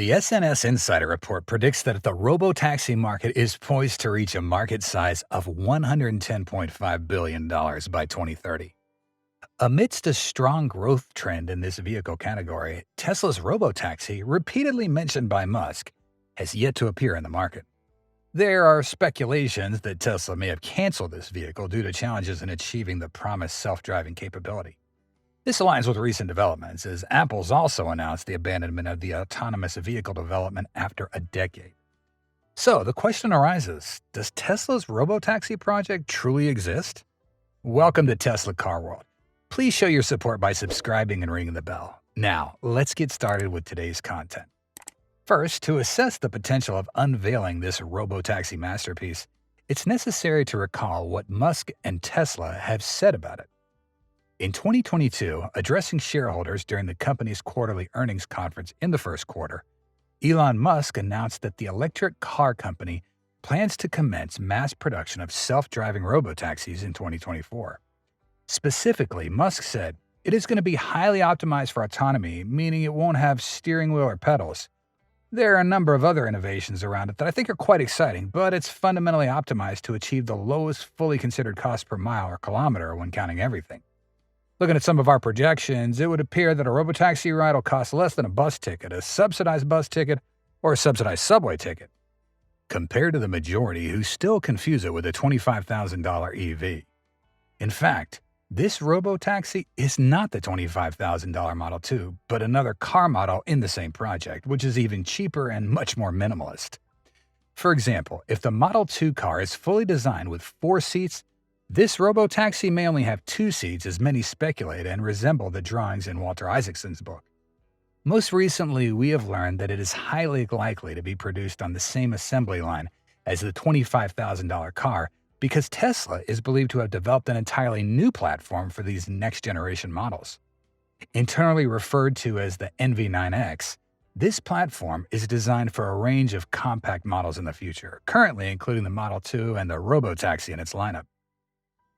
The SNS Insider Report predicts that the robotaxi market is poised to reach a market size of $110.5 billion by 2030. Amidst a strong growth trend in this vehicle category, Tesla's Robotaxi, repeatedly mentioned by Musk, has yet to appear in the market. There are speculations that Tesla may have canceled this vehicle due to challenges in achieving the promised self-driving capability. This aligns with recent developments, as Apple's also announced the abandonment of the autonomous vehicle development after a decade. So the question arises, does Tesla's Robotaxi project truly exist? Welcome to Tesla Car World. Please show your support by subscribing and ringing the bell. Now, let's get started with today's content. First, to assess the potential of unveiling this Robotaxi masterpiece, it's necessary to recall what Musk and Tesla have said about it. In 2022, addressing shareholders during the company's quarterly earnings conference in the first quarter, Elon Musk announced that the electric car company plans to commence mass production of self-driving robotaxis in 2024. Specifically, Musk said, "It is going to be highly optimized for autonomy, meaning it won't have steering wheel or pedals. There are a number of other innovations around it that I think are quite exciting, but it's fundamentally optimized to achieve the lowest fully considered cost per mile or kilometer when counting everything. Looking at some of our projections, it would appear that a robotaxi ride will cost less than a bus ticket, a subsidized bus ticket, or a subsidized subway ticket, compared to the majority who still confuse it with a $25,000 EV. In fact, this robotaxi is not the $25,000 Model 2, but another car model in the same project, which is even cheaper and much more minimalist. For example, if the Model 2 car is fully designed with 4 seats, this robotaxi may only have 2 seats, as many speculate and resemble the drawings in Walter Isaacson's book. Most recently, we have learned that it is highly likely to be produced on the same assembly line as the $25,000 car because Tesla is believed to have developed an entirely new platform for these next-generation models. Internally referred to as the NV9X, this platform is designed for a range of compact models in the future, currently including the Model 2 and the Robotaxi in its lineup.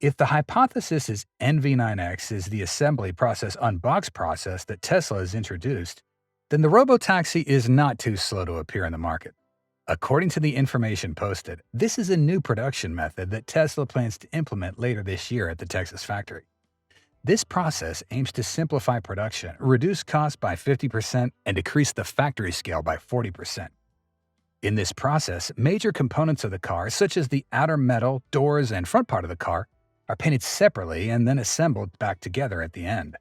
If the hypothesis is NV9X is the assembly process Unbox process that Tesla has introduced, then the Robotaxi is not too slow to appear in the market. According to the information posted, this is a new production method that Tesla plans to implement later this year at the Texas factory. This process aims to simplify production, reduce costs by 50%, and decrease the factory scale by 40%. In this process, major components of the car, such as the outer metal, doors, and front part of the car, are painted separately and then assembled back together at the end.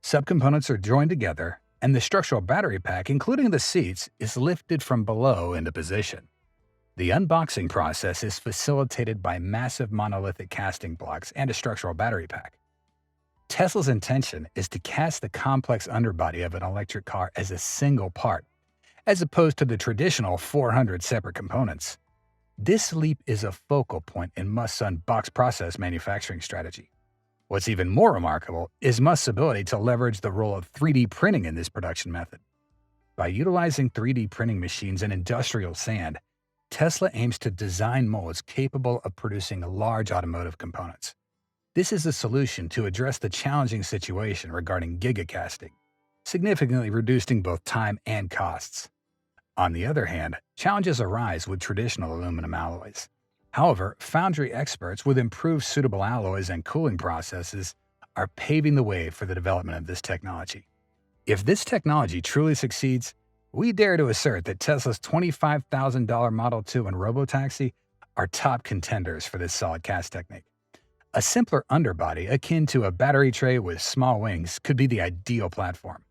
Subcomponents are joined together, and the structural battery pack, including the seats, is lifted from below into position. The unboxing process is facilitated by massive monolithic casting blocks and a structural battery pack. Tesla's intention is to cast the complex underbody of an electric car as a single part, as opposed to the traditional 400 separate components. This leap is a focal point in Musk's Unbox process manufacturing strategy. What's even more remarkable is Musk's ability to leverage the role of 3D printing in this production method. By utilizing 3D printing machines and industrial sand, Tesla aims to design molds capable of producing large automotive components. This is a solution to address the challenging situation regarding gigacasting, significantly reducing both time and costs. On the other hand, challenges arise with traditional aluminum alloys. However, foundry experts with improved suitable alloys and cooling processes are paving the way for the development of this technology. If this technology truly succeeds, we dare to assert that Tesla's $25,000 Model 2 and Robotaxi are top contenders for this solid cast technique. A simpler underbody akin to a battery tray with small wings could be the ideal platform.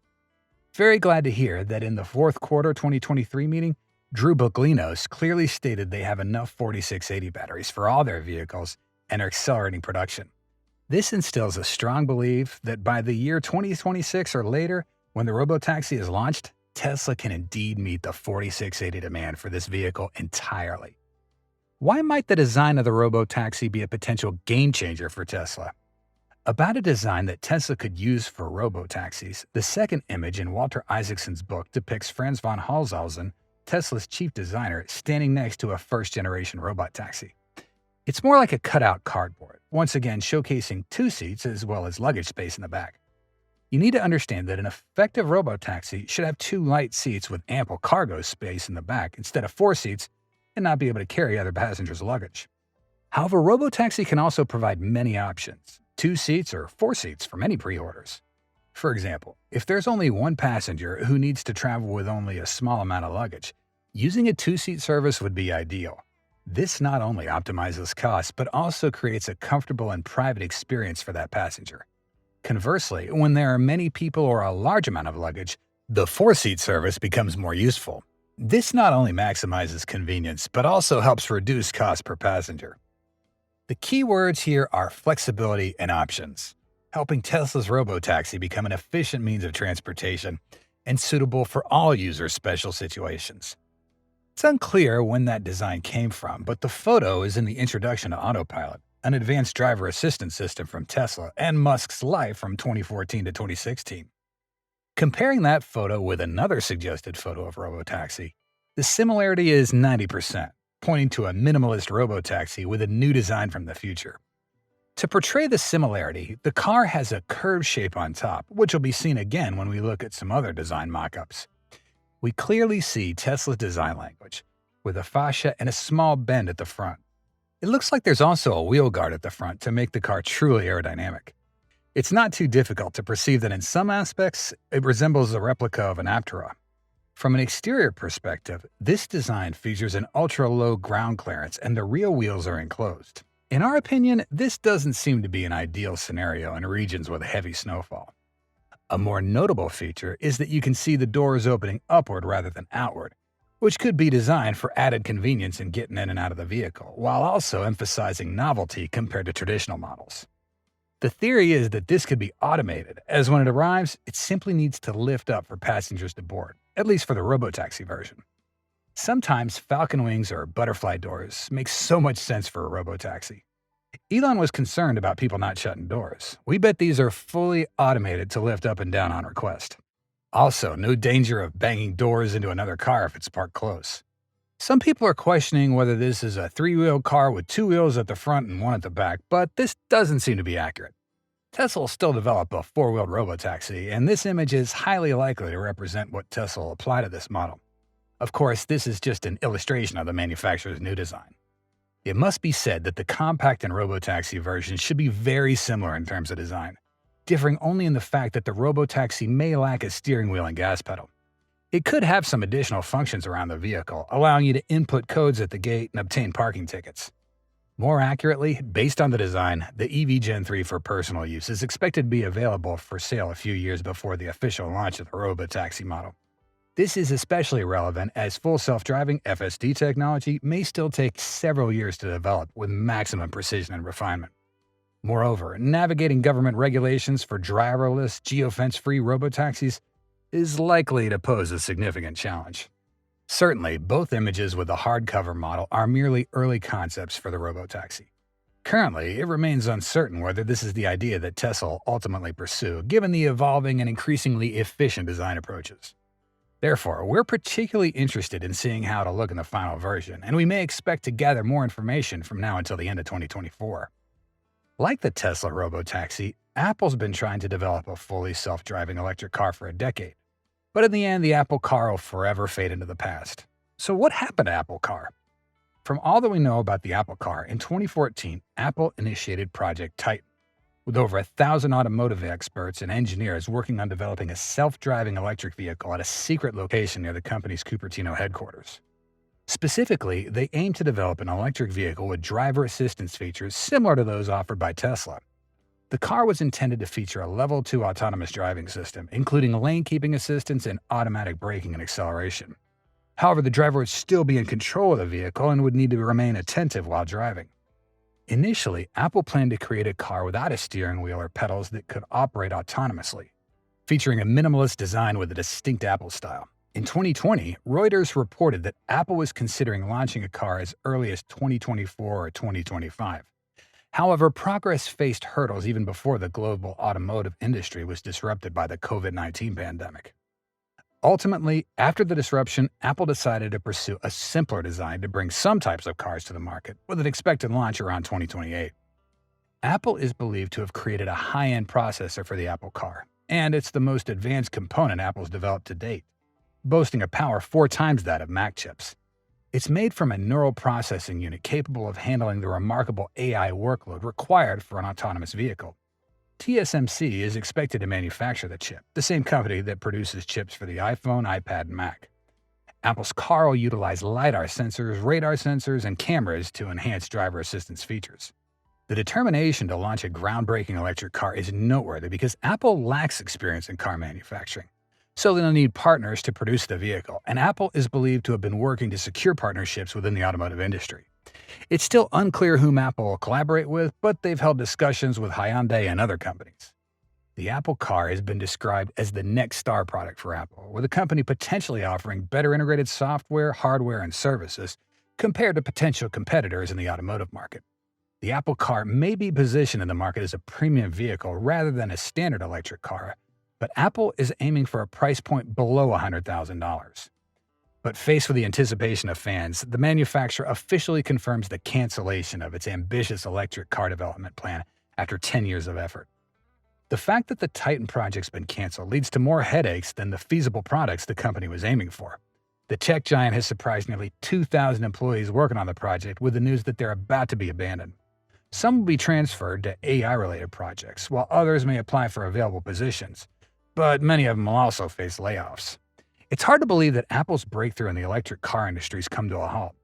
Very glad to hear that in the fourth quarter 2023 meeting, Drew Buglinos clearly stated they have enough 4680 batteries for all their vehicles and are accelerating production. This instills a strong belief that by the year 2026 or later, when the Robotaxi is launched, Tesla can indeed meet the 4680 demand for this vehicle entirely. Why might the design of the Robotaxi be a potential game changer for Tesla? About a design that Tesla could use for robotaxis, the second image in Walter Isaacson's book depicts Franz von Holzhausen, Tesla's chief designer, standing next to a first-generation robot taxi. It's more like a cutout cardboard, once again showcasing 2 seats as well as luggage space in the back. You need to understand that an effective robotaxi should have two light seats with ample cargo space in the back instead of four seats and not be able to carry other passengers' luggage. However, robotaxi can also provide many options, two seats or four seats for many pre-orders. For example, if there's only one passenger who needs to travel with only a small amount of luggage, using a two-seat service would be ideal. This not only optimizes costs, but also creates a comfortable and private experience for that passenger. Conversely, when there are many people or a large amount of luggage, the four-seat service becomes more useful. This not only maximizes convenience, but also helps reduce cost per passenger. The key words here are flexibility and options, helping Tesla's Robotaxi become an efficient means of transportation and suitable for all users' special situations. It's unclear when that design came from, but the photo is in the introduction to Autopilot, an advanced driver assistance system from Tesla and Musk's life from 2014 to 2016. Comparing that photo with another suggested photo of Robotaxi, the similarity is 90%, pointing to a minimalist Robotaxi with a new design from the future. To portray the similarity, the car has a curved shape on top, which will be seen again when we look at some other design mock-ups. We clearly see Tesla's design language, with a fascia and a small bend at the front. It looks like there's also a wheel guard at the front to make the car truly aerodynamic. It's not too difficult to perceive that in some aspects, it resembles a replica of an Aptera. From an exterior perspective, this design features an ultra-low ground clearance and the rear wheels are enclosed. In our opinion, this doesn't seem to be an ideal scenario in regions with heavy snowfall. A more notable feature is that you can see the doors opening upward rather than outward, which could be designed for added convenience in getting in and out of the vehicle, while also emphasizing novelty compared to traditional models. The theory is that this could be automated, as when it arrives, it simply needs to lift up for passengers to board, at least for the Robotaxi version. Sometimes falcon wings or butterfly doors make so much sense for a Robotaxi. Elon was concerned about people not shutting doors. We bet these are fully automated to lift up and down on request. Also, no danger of banging doors into another car if it's parked close. Some people are questioning whether this is a three-wheel car with two wheels at the front and one at the back, but this doesn't seem to be accurate. Tesla will still develop a four-wheeled Robotaxi, and this image is highly likely to represent what Tesla will apply to this model. Of course, this is just an illustration of the manufacturer's new design. It must be said that the compact and Robotaxi versions should be very similar in terms of design, differing only in the fact that the Robotaxi may lack a steering wheel and gas pedal. It could have some additional functions around the vehicle, allowing you to input codes at the gate and obtain parking tickets. More accurately, based on the design, the EV Gen 3 for personal use is expected to be available for sale a few years before the official launch of the Robotaxi model. This is especially relevant as full self-driving FSD technology may still take several years to develop with maximum precision and refinement. Moreover, navigating government regulations for driverless, geofence-free Robotaxis is likely to pose a significant challenge. Certainly, both images with the hardcover model are merely early concepts for the Robotaxi. Currently, it remains uncertain whether this is the idea that Tesla will ultimately pursue, given the evolving and increasingly efficient design approaches. Therefore, we're particularly interested in seeing how it'll look in the final version, and we may expect to gather more information from now until the end of 2024. Like the Tesla Robotaxi, Apple's been trying to develop a fully self-driving electric car for a decade. But in the end, the Apple car will forever fade into the past. So what happened to Apple Car? From all that we know about the Apple Car, in 2014, Apple initiated Project Titan, with over 1,000 automotive experts and engineers working on developing a self-driving electric vehicle at a secret location near the company's Cupertino headquarters. Specifically, they aim to develop an electric vehicle with driver assistance features similar to those offered by Tesla. The car was intended to feature a Level 2 autonomous driving system, including lane keeping assistance and automatic braking and acceleration. However, the driver would still be in control of the vehicle and would need to remain attentive while driving. Initially, Apple planned to create a car without a steering wheel or pedals that could operate autonomously, featuring a minimalist design with a distinct Apple style. In 2020, Reuters reported that Apple was considering launching a car as early as 2024 or 2025. However, progress faced hurdles even before the global automotive industry was disrupted by the COVID-19 pandemic. Ultimately, after the disruption, Apple decided to pursue a simpler design to bring some types of cars to the market, with an expected launch around 2028. Apple is believed to have created a high-end processor for the Apple Car, and it's the most advanced component Apple's developed to date, boasting a power 4 times that of Mac chips. It's made from a neural processing unit capable of handling the remarkable AI workload required for an autonomous vehicle. TSMC is expected to manufacture the chip, the same company that produces chips for the iPhone, iPad, and Mac. Apple's car will utilize LiDAR sensors, radar sensors, and cameras to enhance driver assistance features. The determination to launch a groundbreaking electric car is noteworthy because Apple lacks experience in car manufacturing, so they'll need partners to produce the vehicle, and Apple is believed to have been working to secure partnerships within the automotive industry. It's still unclear whom Apple will collaborate with, but they've held discussions with Hyundai and other companies. The Apple car has been described as the next star product for Apple, with the company potentially offering better integrated software, hardware, and services compared to potential competitors in the automotive market. The Apple car may be positioned in the market as a premium vehicle rather than a standard electric car, but Apple is aiming for a price point below $100,000. But faced with the anticipation of fans, the manufacturer officially confirms the cancellation of its ambitious electric car development plan after 10 years of effort. The fact that the Titan project's been canceled leads to more headaches than the feasible products the company was aiming for. The tech giant has surprised nearly 2,000 employees working on the project with the news that they're about to be abandoned. Some will be transferred to AI-related projects, while others may apply for available positions, but many of them will also face layoffs. It's hard to believe that Apple's breakthrough in the electric car industry has come to a halt.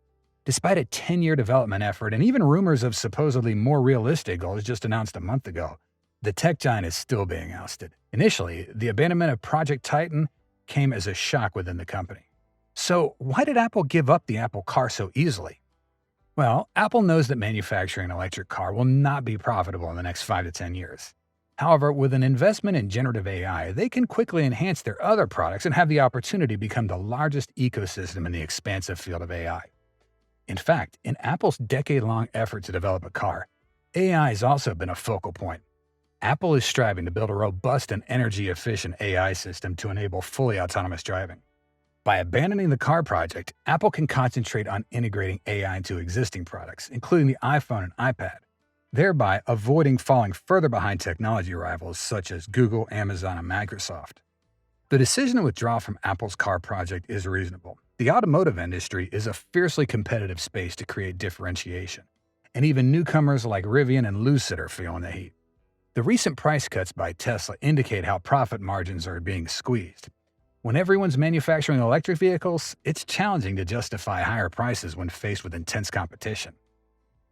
Despite a 10-year development effort and even rumors of supposedly more realistic goals just announced a month ago, the tech giant is still being ousted. Initially, the abandonment of Project Titan came as a shock within the company. So why did Apple give up the Apple car so easily? Well, Apple knows that manufacturing an electric car will not be profitable in the next 5 to 10 years. However, with an investment in generative AI, they can quickly enhance their other products and have the opportunity to become the largest ecosystem in the expansive field of AI. In fact, in Apple's decade-long effort to develop a car, AI has also been a focal point. Apple is striving to build a robust and energy-efficient AI system to enable fully autonomous driving. By abandoning the car project, Apple can concentrate on integrating AI into existing products, including the iPhone and iPad, thereby avoiding falling further behind technology rivals such as Google, Amazon, and Microsoft. The decision to withdraw from Apple's car project is reasonable. The automotive industry is a fiercely competitive space to create differentiation, and even newcomers like Rivian and Lucid are feeling the heat. The recent price cuts by Tesla indicate how profit margins are being squeezed. When everyone's manufacturing electric vehicles, it's challenging to justify higher prices when faced with intense competition.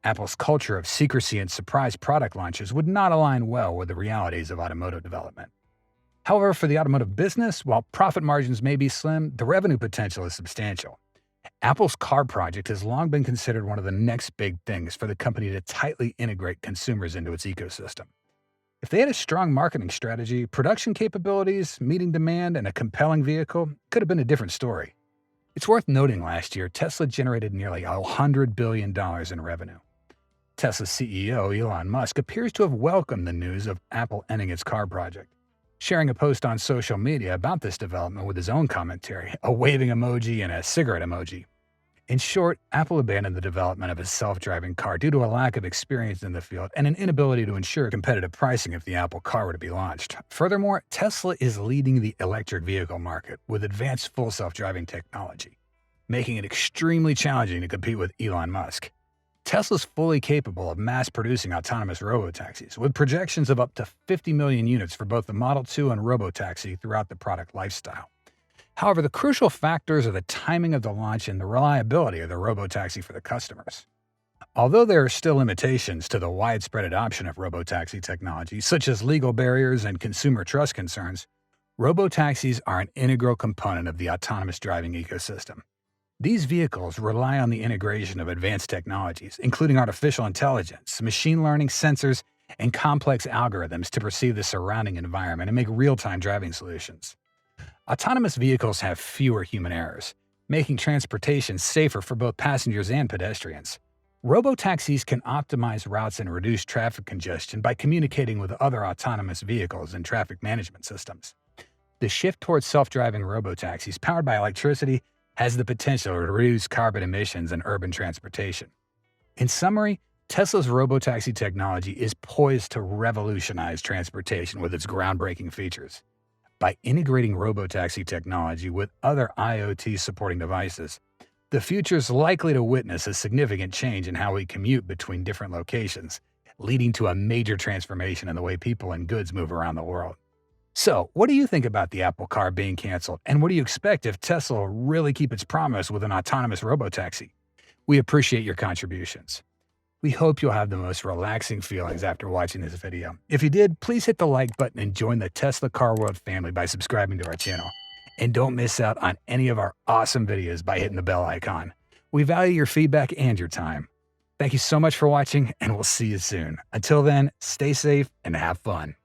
Apple's culture of secrecy and surprise product launches would not align well with the realities of automotive development. However, for the automotive business, while profit margins may be slim, the revenue potential is substantial. Apple's car project has long been considered one of the next big things for the company to tightly integrate consumers into its ecosystem. If they had a strong marketing strategy, production capabilities, meeting demand, and a compelling vehicle, it could have been a different story. It's worth noting last year, Tesla generated nearly $100 billion in revenue. Tesla's CEO, Elon Musk, appears to have welcomed the news of Apple ending its car project, sharing a post on social media about this development with his own commentary, a waving emoji and a cigarette emoji. In short, Apple abandoned the development of a self-driving car due to a lack of experience in the field and an inability to ensure competitive pricing if the Apple car were to be launched. Furthermore, Tesla is leading the electric vehicle market with advanced full self-driving technology, making it extremely challenging to compete with Elon Musk. Tesla's fully capable of mass-producing autonomous robotaxis, with projections of up to 50 million units for both the Model 2 and Robotaxi throughout the product lifestyle. However, the crucial factors are the timing of the launch and the reliability of the Robotaxi for the customers. Although there are still limitations to the widespread adoption of Robotaxi technology, such as legal barriers and consumer trust concerns, Robotaxis are an integral component of the autonomous driving ecosystem. These vehicles rely on the integration of advanced technologies, including artificial intelligence, machine learning, sensors, and complex algorithms to perceive the surrounding environment and make real-time driving solutions. Autonomous vehicles have fewer human errors, making transportation safer for both passengers and pedestrians. Robotaxis can optimize routes and reduce traffic congestion by communicating with other autonomous vehicles and traffic management systems. The shift towards self-driving robotaxis powered by electricity has the potential to reduce carbon emissions in urban transportation. In summary, Tesla's robotaxi technology is poised to revolutionize transportation with its groundbreaking features. By integrating robotaxi technology with other IoT supporting devices, the future is likely to witness a significant change in how we commute between different locations, leading to a major transformation in the way people and goods move around the world. So, what do you think about the Apple car being canceled? And what do you expect if Tesla will really keep its promise with an autonomous robotaxi? We appreciate your contributions. We hope you'll have the most relaxing feelings after watching this video. If you did, please hit the like button and join the Tesla Car World family by subscribing to our channel. And don't miss out on any of our awesome videos by hitting the bell icon. We value your feedback and your time. Thank you so much for watching, and we'll see you soon. Until then, stay safe and have fun.